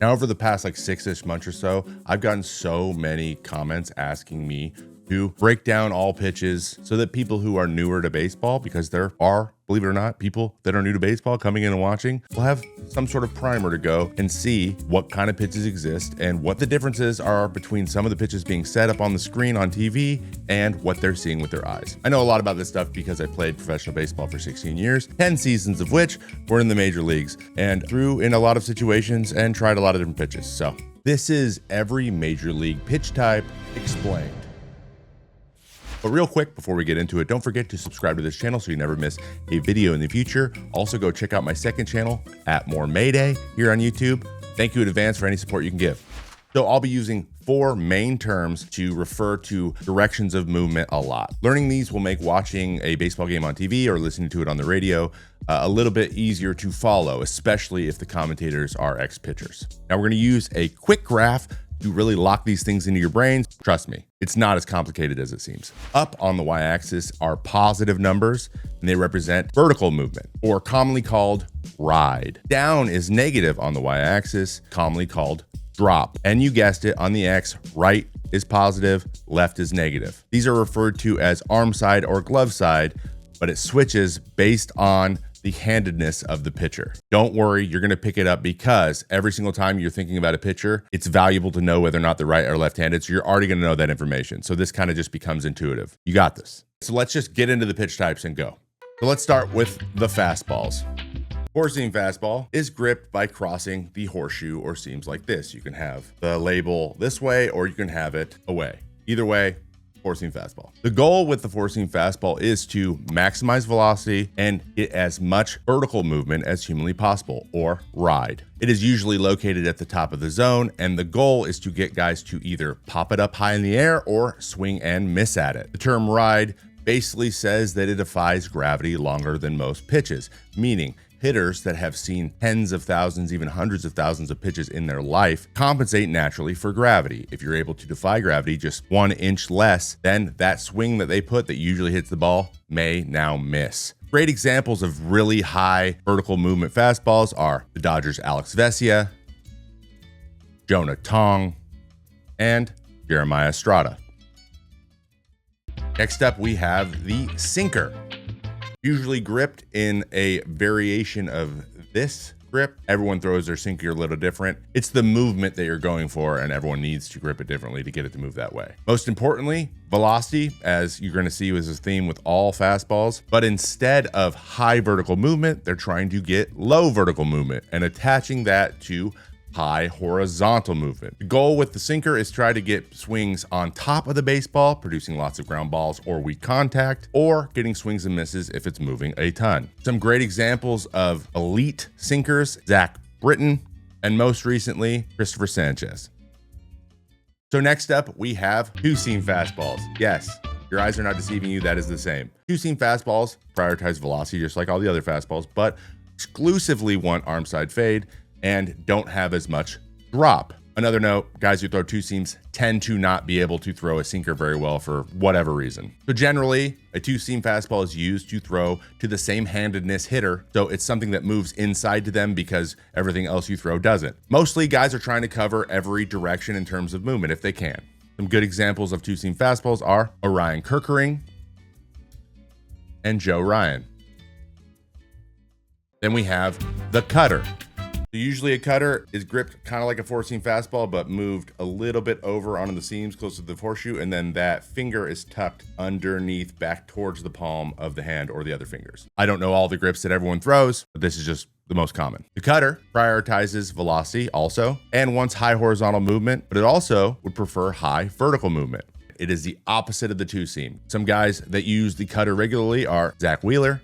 Now, over the past like 6-ish months or so, I've gotten so many comments asking me to break down all pitches so that people who are newer to baseball, because there are, believe it or not, people that are new to baseball coming in and watching, will have some sort of primer to go and see what kind of pitches exist and what the differences are between some of the pitches being set up on the screen on TV and what they're seeing with their eyes. I know a lot about this stuff because I played professional baseball for 16 years, 10 seasons of which were in the major leagues, and threw in a lot of situations and tried a lot of different pitches. So this is every major league pitch type explained. But real quick, before we get into it, don't forget to subscribe to this channel so you never miss a video in the future. Also, go check out my second channel at More Mayday here on YouTube. Thank you in advance for any support you can give. So I'll be using 4 main terms to refer to directions of movement a lot. Learning these will make watching a baseball game on TV or listening to it on the radio a little bit easier to follow, especially if the commentators are ex-pitchers. Now we're going to use a quick graph to really lock these things into your brains. Trust me, it's not as complicated as it seems. Up on the y-axis are positive numbers, and they represent vertical movement, or commonly called ride. Down is negative on the y-axis, commonly called drop. And you guessed it, on the X, right is positive, left is negative. These are referred to as arm side or glove side, but it switches based on the handedness of the pitcher. Don't worry, you're going to pick it up because every single time you're thinking about a pitcher, it's valuable to know whether or not they're right or left-handed. So you're already going to know that information. So this kind of just becomes intuitive. You got this. So let's just get into the pitch types and go. So let's start with the fastballs. Four-seam fastball is gripped by crossing the horseshoe or seams like this. You can have the label this way or you can have it away. Either way, four-seam fastball. The goal with the four-seam fastball is to maximize velocity and get as much vertical movement as humanly possible, or ride. It is usually located at the top of the zone, and the goal is to get guys to either pop it up high in the air or swing and miss at it. The term ride basically says that it defies gravity longer than most pitches, meaning hitters that have seen tens of thousands, even hundreds of thousands of pitches in their life compensate naturally for gravity. If you're able to defy gravity just 1 inch less, then that swing that they put that usually hits the ball may now miss. Great examples of really high vertical movement fastballs are the Dodgers' Alex Vesia, Jonah Tong, and Jeremiah Estrada. Next up, we have the sinker. Usually gripped in a variation of this grip. Everyone throws their sinker a little different. It's the movement that you're going for, and everyone needs to grip it differently to get it to move that way. Most importantly, velocity, as you're going to see was a theme with all fastballs, but instead of high vertical movement, they're trying to get low vertical movement and attaching that to high horizontal movement. The goal with the sinker is try to get swings on top of the baseball, producing lots of ground balls or weak contact, or getting swings and misses if it's moving a ton. Some great examples of elite sinkers: Zach Britton, and most recently, Christopher Sanchez. So next up, we have two-seam fastballs. Yes, your eyes are not deceiving you, that is the same. Two-seam fastballs prioritize velocity just like all the other fastballs, but exclusively want arm side fade and don't have as much drop. Another note, guys who throw two seams tend to not be able to throw a sinker very well for whatever reason. So generally, a two-seam fastball is used to throw to the same handedness hitter, so it's something that moves inside to them because everything else you throw doesn't. Mostly, guys are trying to cover every direction in terms of movement if they can. Some good examples of two-seam fastballs are Orion Kerkering and Joe Ryan. Then we have the cutter. So usually a cutter is gripped kind of like a four-seam fastball, but moved a little bit over onto the seams close to the horseshoe, and then that finger is tucked underneath back towards the palm of the hand or the other fingers. I don't know all the grips that everyone throws, but this is just the most common. The cutter prioritizes velocity also and wants high horizontal movement, but it also would prefer high vertical movement. It is the opposite of the two-seam. Some guys that use the cutter regularly are Zach Wheeler,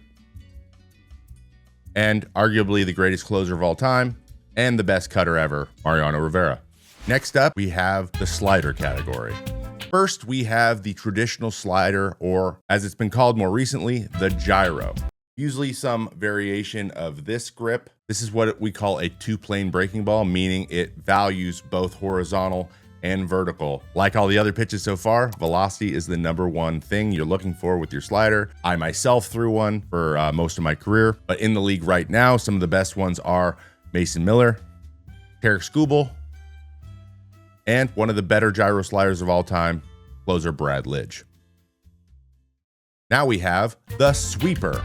and arguably the greatest closer of all time, and the best cutter ever, Mariano Rivera. Next up, we have the slider category. First, we have the traditional slider, or as it's been called more recently, the gyro. Usually some variation of this grip. This is what we call a two-plane breaking ball, meaning it values both horizontal and vertical. Like all the other pitches so far, velocity is the number one thing you're looking for with your slider. I myself threw one for most of my career, but in the league right now, some of the best ones are Mason Miller, Screwball, and one of the better gyro sliders of all time, closer Brad Lidge. Now we have the sweeper,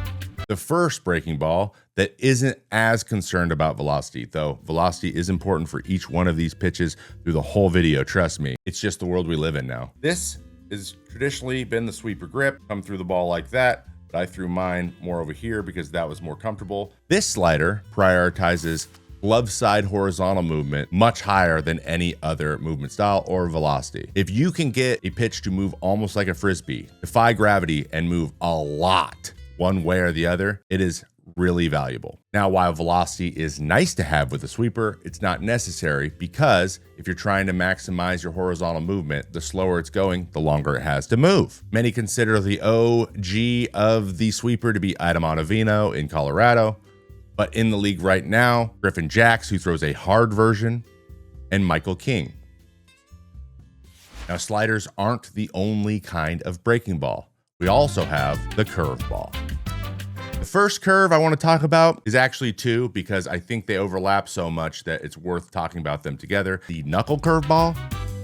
the first breaking ball that isn't as concerned about velocity, though velocity is important for each one of these pitches through the whole video, trust me. It's just the world we live in now. This has traditionally been the sweeper grip, come through the ball like that, but I threw mine more over here because that was more comfortable. This slider prioritizes glove side horizontal movement much higher than any other movement style or velocity. If you can get a pitch to move almost like a frisbee, defy gravity, and move a lot one way or the other, it is really valuable. Now, while velocity is nice to have with a sweeper, it's not necessary, because if you're trying to maximize your horizontal movement, the slower it's going, the longer it has to move. Many consider the OG of the sweeper to be Adam Ottavino in Colorado, but in the league right now, Griffin Jacks, who throws a hard version, and Michael King. Now, sliders aren't the only kind of breaking ball. We also have the curveball. The first curve I want to talk about is actually two, because I think they overlap so much that it's worth talking about them together. The knuckle curveball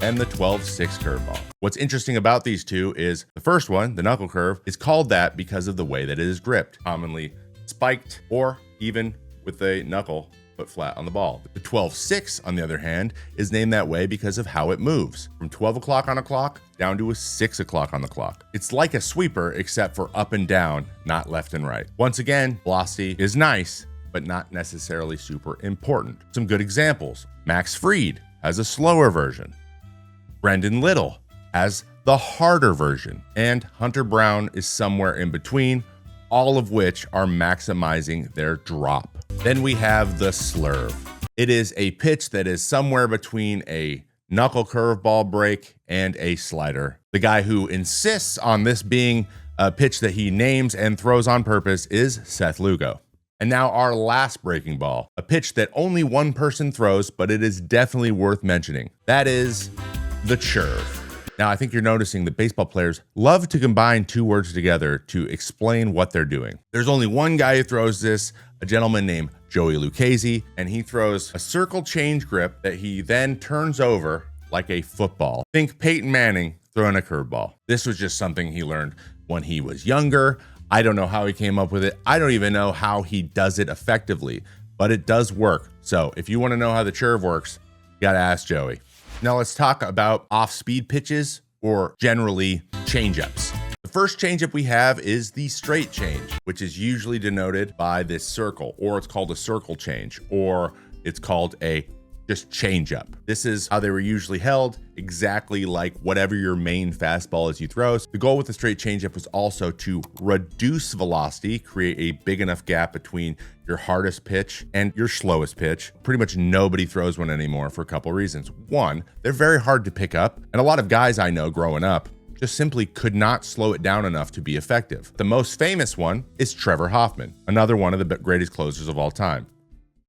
and the 12-6 curveball. What's interesting about these two is the first one, the knuckle curve, is called that because of the way that it is gripped, commonly spiked or even with a knuckle put flat on the ball. The 12-6, on the other hand, is named that way because of how it moves from 12 o'clock on a clock down to a 6 o'clock on the clock. It's like a sweeper, except for up and down, not left and right. Once again, velocity is nice, but not necessarily super important. Some good examples. Max Fried has a slower version. Brendan Little has the harder version. And Hunter Brown is somewhere in between, all of which are maximizing their drop. Then we have the slurve. It is a pitch that is somewhere between a knuckle curveball break and a slider. The guy who insists on this being a pitch that he names and throws on purpose is Seth Lugo. And now our last breaking ball, a pitch that only one person throws, but it is definitely worth mentioning. That is the churve. Now, I think you're noticing that baseball players love to combine two words together to explain what they're doing. There's only one guy who throws this, a gentleman named Joey Lucchese, and he throws a circle change grip that he then turns over like a football. Think Peyton Manning throwing a curveball. This was just something he learned when he was younger. I don't know how he came up with it. I don't even know how he does it effectively, but it does work. So if you want to know how the churve works, you got to ask Joey. Now let's talk about off-speed pitches, or generally changeups. The first changeup we have is the straight change, which is usually denoted by this circle, or it's called a circle change, or it's called a just changeup. This is how they were usually held, exactly like whatever your main fastball is you throw. The goal with the straight changeup was also to reduce velocity, create a big enough gap between your hardest pitch and your slowest pitch. Pretty much nobody throws one anymore for a couple reasons. One, they're very hard to pick up, and a lot of guys I know growing up just simply could not slow it down enough to be effective. The most famous one is Trevor Hoffman, another one of the greatest closers of all time.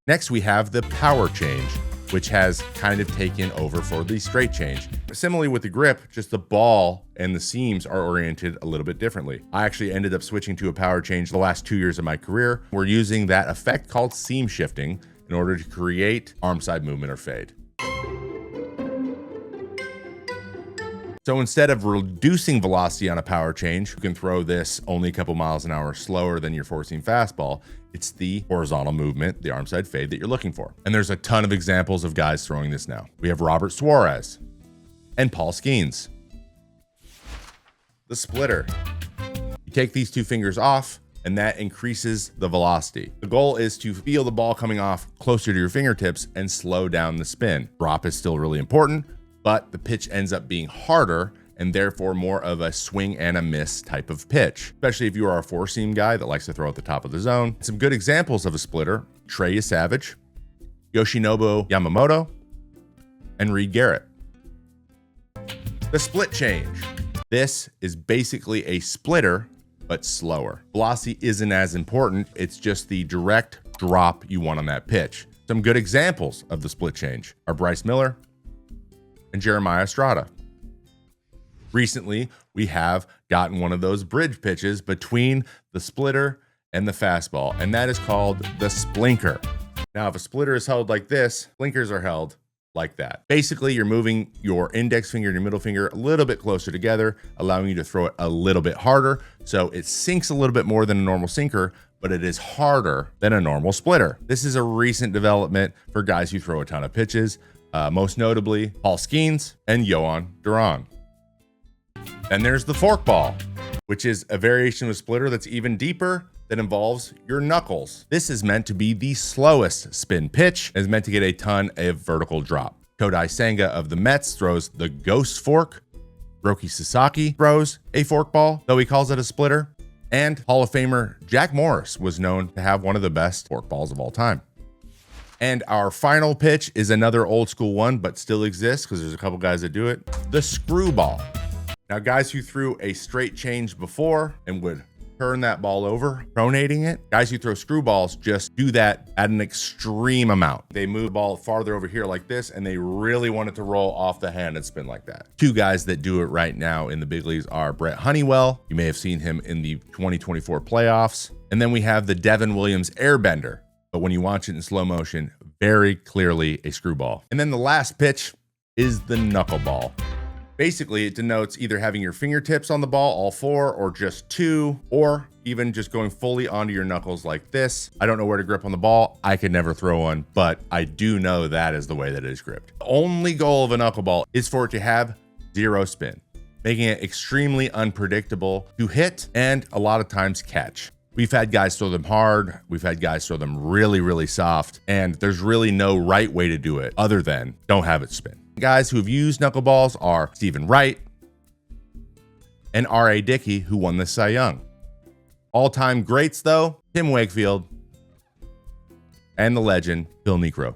Next, we have the power change, which has kind of taken over for the straight change. Similarly with the grip, just the ball and the seams are oriented a little bit differently. I actually ended up switching to a power change the last 2 years of my career. We're using that effect called seam shifting in order to create arm side movement or fade. So instead of reducing velocity on a power change, you can throw this only a couple miles an hour slower than your four-seam fastball. It's the horizontal movement, the arm side fade that you're looking for. And there's a ton of examples of guys throwing this now. We have Robert Suarez and Paul Skeens. The splitter. You take these two fingers off, and that increases the velocity. The goal is to feel the ball coming off closer to your fingertips and slow down the spin. Drop is still really important, but the pitch ends up being harder and therefore more of a swing and a miss type of pitch, especially if you are a four-seam guy that likes to throw at the top of the zone. Some good examples of a splitter: Trey Savage, Yoshinobu Yamamoto, and Reed Garrett. The split change. This is basically a splitter, but slower. Velocity isn't as important. It's just the direct drop you want on that pitch. Some good examples of the split change are Bryce Miller and Jeremiah Estrada. Recently, we have gotten one of those bridge pitches between the splitter and the fastball, and that is called the splinker. Now, if a splitter is held like this, blinkers are held like that. Basically, you're moving your index finger and your middle finger a little bit closer together, allowing you to throw it a little bit harder. So it sinks a little bit more than a normal sinker, but it is harder than a normal splitter. This is a recent development for guys who throw a ton of pitches, most notably Paul Skeens and Johan Duran. Then there's the forkball, which is a variation of a splitter that's even deeper, that involves your knuckles. This is meant to be the slowest spin pitch and is meant to get a ton of vertical drop. Kodai Senga of the Mets throws the ghost fork. Roki Sasaki throws a forkball, though he calls it a splitter. And Hall of Famer Jack Morris was known to have one of the best forkballs of all time. And our final pitch is another old school one, but still exists because there's a couple guys that do it. The screwball. Now, guys who threw a straight change before and would turn that ball over, pronating it. Guys who throw screwballs just do that at an extreme amount. They move the ball farther over here like this, and they really want it to roll off the hand and spin like that. Two guys that do it right now in the big leagues are Brett Honeywell. You may have seen him in the 2024 playoffs. And then we have the Devin Williams airbender. But when you watch it in slow motion, very clearly a screwball. And then the last pitch is the knuckleball. Basically, it denotes either having your fingertips on the ball, all four, or just two, or even just going fully onto your knuckles like this. I don't know where to grip on the ball. I could never throw one, but I do know that is the way that it is gripped. The only goal of a knuckleball is for it to have zero spin, making it extremely unpredictable to hit and a lot of times catch. We've had guys throw them hard. We've had guys throw them really, really soft. And there's really no right way to do it other than don't have it spin. Guys who have used knuckleballs are Stephen Wright and R.A. Dickey, who won the Cy Young. All-time greats, though, Tim Wakefield and the legend, Phil Niekro.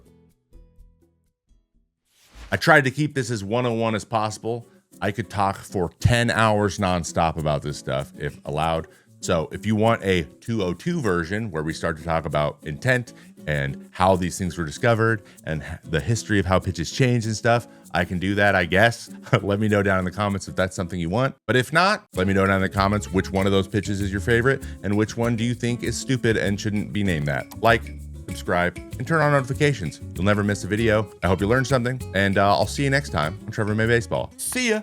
I tried to keep this as one-on-one as possible. I could talk for 10 hours nonstop about this stuff if allowed. So if you want a 202 version where we start to talk about intent and how these things were discovered and the history of how pitches change and stuff, I can do that, I guess. Let me know down in the comments if that's something you want. But if not, let me know down in the comments which one of those pitches is your favorite and which one do you think is stupid and shouldn't be named that. Like, subscribe, and turn on notifications. You'll never miss a video. I hope you learned something, and I'll see you next time on Trevor May Baseball. See ya!